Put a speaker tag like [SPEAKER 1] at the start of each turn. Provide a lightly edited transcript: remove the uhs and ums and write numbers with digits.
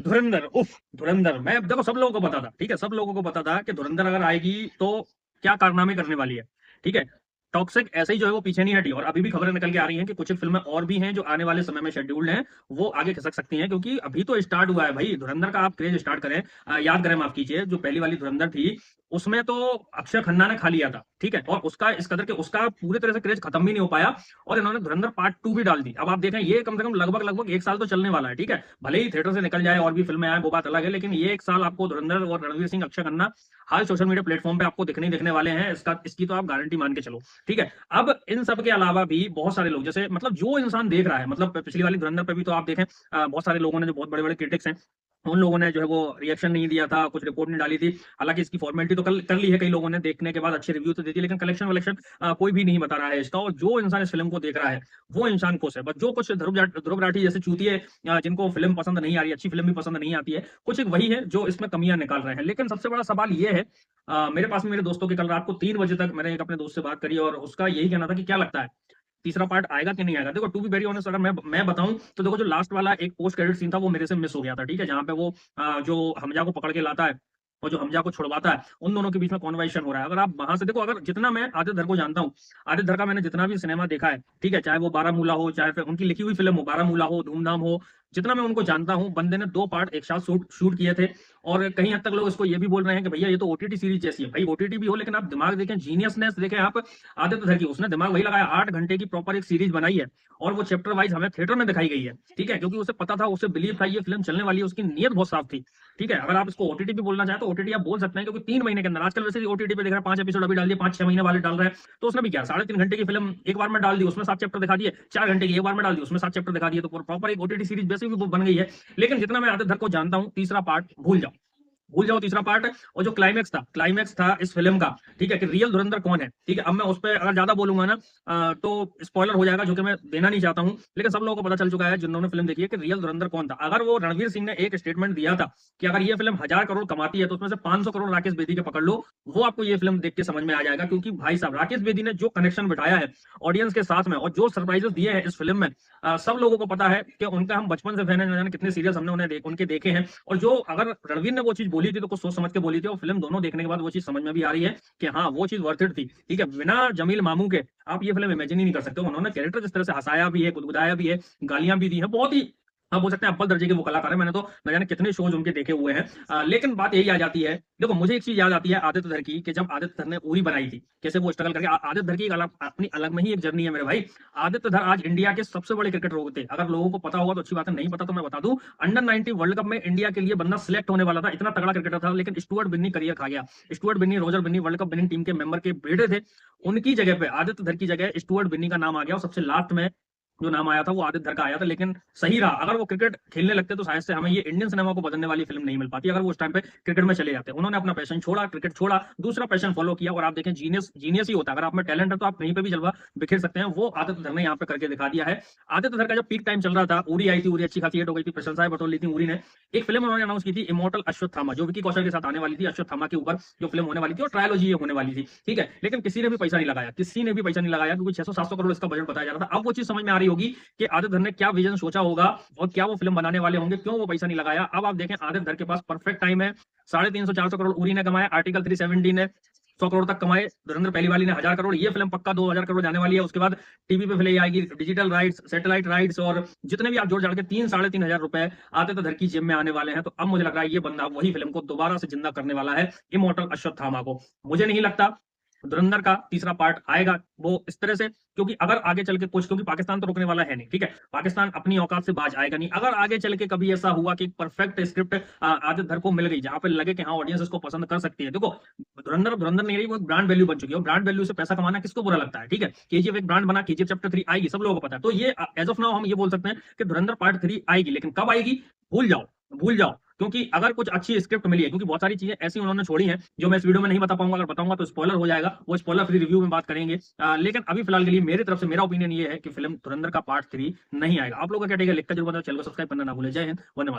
[SPEAKER 1] धुरंधर, उफ धुरंधर, मैं देखो सब लोगों को पता था, ठीक है, सब लोगों को पता था कि धुरंधर अगर आएगी तो क्या कारनामे करने वाली है, ठीक है। टॉक्सिक ऐसे ही जो है वो पीछे नहीं हटी, और अभी भी खबरें निकल के आ रही हैं कि कुछ फिल्में और भी हैं जो आने वाले समय में शेड्यूल्ड हैं, वो आगे खिसक सकती हैं, क्योंकि अभी तो स्टार्ट हुआ है भाई धुरंधर का। आप क्रेज स्टार्ट करें, याद करें, माफ कीजिए, जो पहली वाली धुरंधर थी उसमें तो अक्षय खन्ना ने खा लिया था, ठीक है, और उसका इस कदर के उसका पूरी तरह से क्रेज खत्म भी नहीं हो पाया, और इन्होंने धुरंधर पार्ट 2 भी डाल दी। अब आप देखें, ये कम से कम लगभग लगभग एक साल तो चलने वाला है, ठीक है, भले ही थिएटर से निकल जाए और भी फिल्में आए वो बात अलग है, लेकिन ये एक साल आपको धुरंधर और रणवीर सिंह, अक्षय खन्ना हर सोशल मीडिया प्लेटफॉर्म पे आपको दिखने वाले हैं, इसकी तो आप गारंटी मान के चलो, ठीक है। अब इन सब के अलावा भी बहुत सारे लोग, जैसे मतलब जो इंसान देख रहा है, मतलब पिछली वाली धुरंधर पे भी तो आप देखें, बहुत सारे लोगों ने, जो बहुत बड़े बड़े क्रिटिक्स हैं, उन लोगों ने जो है वो रिएक्शन नहीं दिया था, कुछ रिपोर्ट नहीं डाली थी। हालांकि इसकी फॉर्मेलिटी तो कर ली है, कई लोगों ने देखने के बाद अच्छे रिव्यू तो दे दिए, लेकिन कलेक्शन वलेक्शन कोई भी नहीं बता रहा है इसका। और जो इंसान इस फिल्म को देख रहा है वो इंसान खुश है। बस जो कुछ ध्रुव राठी जैसे चूतिए, जिनको फिल्म पसंद नहीं आ रही, अच्छी फिल्म भी पसंद नहीं आती है, कुछ एक वही है जो इसमें कमियां निकाल रहे हैं। लेकिन सबसे बड़ा सवाल ये है, मेरे पास में मेरे दोस्तों के कल रात को 3 बजे तक मैंने एक अपने दोस्त से बात करी, और उसका यही कहना था कि क्या लगता है तीसरा पार्ट आएगा कि नहीं आएगा। देखो, टू बी वेरी ऑनेस्ट, अगर मैं बताऊं तो देखो, जो लास्ट वाला एक पोस्ट क्रेडिट सीन था वो मेरे से मिस हो गया था, ठीक है, जहां पे वो जो हमजा को पकड़ के लाता है और जो हमजा को छुड़वाता है, उन दोनों के बीच में कॉन्वर्सेशन हो रहा है। अगर आप वहां से देखो, अगर जितना मैं आदित्य धर को जानता हूँ, आदित्य धर का मैंने जितना भी सिनेमा देखा है, ठीक है, चाहे वो बारामूला हो, चाहे फिर उनकी लिखी हुई फिल्म हो, बारामूला हो, धूमधाम हो, जितना मैं उनको जानता हूँ, बंदे ने 2 पार्ट एक साथ शूट किए थे। और कहीं हद तक लोग इसको ये भी बोल रहे हैं कि भैया ये तो ओटीटी सीरीज जैसी है। भाई ओटीटी भी हो, लेकिन आप दिमाग देखें, जीनियसनेस देखें आप आदित्य धर की, उसने दिमाग वही लगाया, 8 घंटे की प्रॉपर एक सीरीज बनाई है, और वो चैप्टर वाइज हमें थिएटर में दिखाई गई है, ठीक है, क्योंकि उसे पता था, उसे बिलीव था ये फिल्म चलने वाली है, उसकी नीयत बहुत साफ थी, ठीक है। अगर आप इसको ओटीटी भी बोलना चाहें तो ओटीटी आप बोल सकते हैं, क्योंकि 3 महीने के अंदर, आजकल वैसे ओटीटी पे देख रहे हैं 5 एपिसोड अभी डाल दिए, 5-6 महीने वाले डाल रहे हैं, तो उसने भी क्या 3.5 घंटे की फिल्म एक बार में डाल दी, उसमें 7 चैप्टर दिखा दिए, 4 घंटे की एक बार में डाल दी, उसमें 7 चैप्टर दिखा दिए, तो प्रॉपर एक ओटीटी सीरीज वैसे भी बन गई है। लेकिन जितना मैं आदित्य धर को जानता हूँ, तीसरा पार्ट भूल जाओ, भूल जाओ तीसरा पार्ट। और जो क्लाइमैक्स था इस फिल्म का, ठीक है, कि रियल धुरंधर कौन है, ठीक है। अब मैं उस पर अगर ज्यादा बोलूंगा ना, तो स्पॉइलर हो जाएगा, जो कि मैं देना नहीं चाहता हूं, लेकिन सब लोगों को पता चल चुका है जिन्होंने फिल्म देखी है कि रियल धुरंधर कौन था। अगर वो रणवीर सिंह ने एक स्टेटमेंट दिया था कि अगर ये फिल्म 1000 करोड़ कमाती है तो उसमें से 500 करोड़ राकेश बेदी के पकड़ लो, वो आपको ये फिल्म देख के समझ में आ जाएगा। क्योंकि भाई साहब, राकेश बेदी ने जो कनेक्शन बिठाया है ऑडियंस के साथ में, और जो सरप्राइजेस दिए हैं इस फिल्म में, सब लोगों को पता है कि उनका हम बचपन से फैन है, न जाने कितने सीरियस हमने उनके देखे हैं। और जो अगर रणवीर ने वो चीज बोली थी तो कुछ सोच समझ के बोली थी, और फिल्म दोनों देखने के बाद वो चीज समझ में भी आ रही है कि हाँ, वो चीज वर्थ इट थी, ठीक है। बिना जमील मामू के आप ये फिल्म इमेजिन ही नहीं कर सकते। उन्होंने कैरेक्टर जिस तरह से हंसाया भी है, गुदगुदाया भी है, गालियां भी दी है, बहुत ही, आप बोल सकते हैं अव्वल दर्जे के वो कलाकार है। मैंने तो न जाने कितने शोज उनके देखे हुए हैं। लेकिन बात यही आ जाती है, देखो मुझे एक चीज याद आती है आदित्य धर की, कि जब आदित्य धर ने उरी बनाई थी, कैसे वो स्ट्रगल करके, आदित्य धर की अपनी अलग में ही एक जर्नी है मेरे भाई। आदित्य धर आज इंडिया के सबसे बड़े क्रिकेटर होते, अगर लोगों को पता होगा तो अच्छी बात है, नहीं पता तो मैं बता दूं, अंडर 19 वर्ल्ड कप में इंडिया के लिए बंदा सिलेक्ट होने वाला था, इतना तगड़ा क्रिकेटर था, लेकिन स्टुअर्ट बिन्नी करियर खा गया। Stuart Binny, Roger Binny world cup winning team के मेंबर के बेटे थे, उनकी जगह पे आदित्य धर की जगह स्टुअर्ट बिन्नी का नाम आ गया, और सबसे लास्ट में जो नाम आया था वो आदित्य धर का आया था। लेकिन सही रहा, अगर वो क्रिकेट खेलने लगते तो शायद से हमें ये इंडियन सिनेमा को बदलने वाली फिल्म नहीं मिल पाती, अगर वो उस टाइम पे क्रिकेट में चले जाते। उन्होंने अपना पैशन छोड़ा, क्रिकेट छोड़ा, दूसरा पैशन फॉलो किया, और आप देखें, जीनियस जीनियस ही होता है, अगर आप में टैलेंट है तो आप कहीं पे भी जलवा बिखेर सकते हैं, वो आदित्य धर ने यहाँ पे करके दिखा दिया है। आदित्य धर का जब पीक टाइम चल रहा था, उरी आई थी, उरी अच्छी खासी हिट हो गई थी, प्रशंसाएं बटोर ली थी उरी ने। एक फिल्म उन्होंने अनाउंस की थी, इमोर्टल अश्वत्थामा, जो विकी कौशल के साथ आने वाली थी, अश्वत्थामा के ऊपर जो फिल्म होने वाली थी, और ट्रायोलॉजी होने वाली थी, ठीक है। लेकिन किसी ने भी पैसा नहीं लगाया, किसी ने भी पैसा नहीं लगाया, क्योंकि 600-700 करोड़ इसका बजट बताया जा रहा था। अब वो चीज समझ में आ रही होगी कि आदित्य धर ने क्या विजन सोचा होगा, और क्या वो फिल्म बनाने वाले होंगे, क्यों वो पैसा नहीं लगाया। अब आप देखें, आदित्य धर के पास परफेक्ट टाइम है, 350-400 करोड़ उरी ने कमाया, आर्टिकल 370 ने 100 करोड़ तक कमाए, धुरंधर पहली वाली ने 1000 करोड़, ये फिल्म पक्का 2000 करोड़ जाने वाली है। उसके बाद टीवी पे फिल्म आएगी, डिजिटल राइट्स, सैटेलाइट राइट्स, और जितने भी आप जोड़ जाड़ के 3-3.5 हजार रुपए आदित्य धर की जेब में आने वाले हैं। तो अब मुझे लग रहा है ये बंदा वही फिल्म को दोबारा से जिंदा करने वाला है, इमोर्टल अश्वत्थामा को। मुझे नहीं लगता धुरंधर का तीसरा पार्ट आएगा वो इस तरह से, क्योंकि अगर आगे चल के कुछ, क्योंकि पाकिस्तान तो रुकने वाला है नहीं, ठीक है, पाकिस्तान अपनी औकात से बाज आएगा नहीं। अगर आगे चल के कभी ऐसा हुआ कि परफेक्ट स्क्रिप्ट आदित्य धर को मिल गई, जहां पे लगे कि हाँ ऑडियंस इसको पसंद कर सकती है। देखो, धुरंधर धुरंधर नहीं रही, वो ब्रांड वैल्यू बन चुकी है, और ब्रांड वैल्यू से पैसा कमाना किसको बुरा लगता है, ठीक है। केजीएफ एक ब्रांड बना, केजीएफ चैप्टर 3 आएगी, सब लोगों को पता है। तो ये एज ऑफ नाउ हम ये बोल सकते हैं कि धुरंधर पार्ट 3 आएगी, लेकिन कब आएगी भूल जाओ, भूल जाओ। क्योंकि अगर कुछ अच्छी स्क्रिप्ट मिली है, क्योंकि बहुत सारी चीजें ऐसी उन्होंने छोड़ी हैं जो मैं इस वीडियो में नहीं बता पाऊंगा, अगर बताऊंगा तो स्पॉइलर हो जाएगा, वो स्पॉइलर फ्री रिव्यू में बात करेंगे। लेकिन अभी फिलहाल के लिए मेरी तरफ से मेरा ओपिनियन ये है कि फिल्म धुरंधर का पार्ट 3 नहीं आएगा। आप लोगों का क्या टेक है, लिखकर जरूर बताओ, चैनल को सब्सक्राइब करना ना भूले। जय हिंद, वंदे मातरम।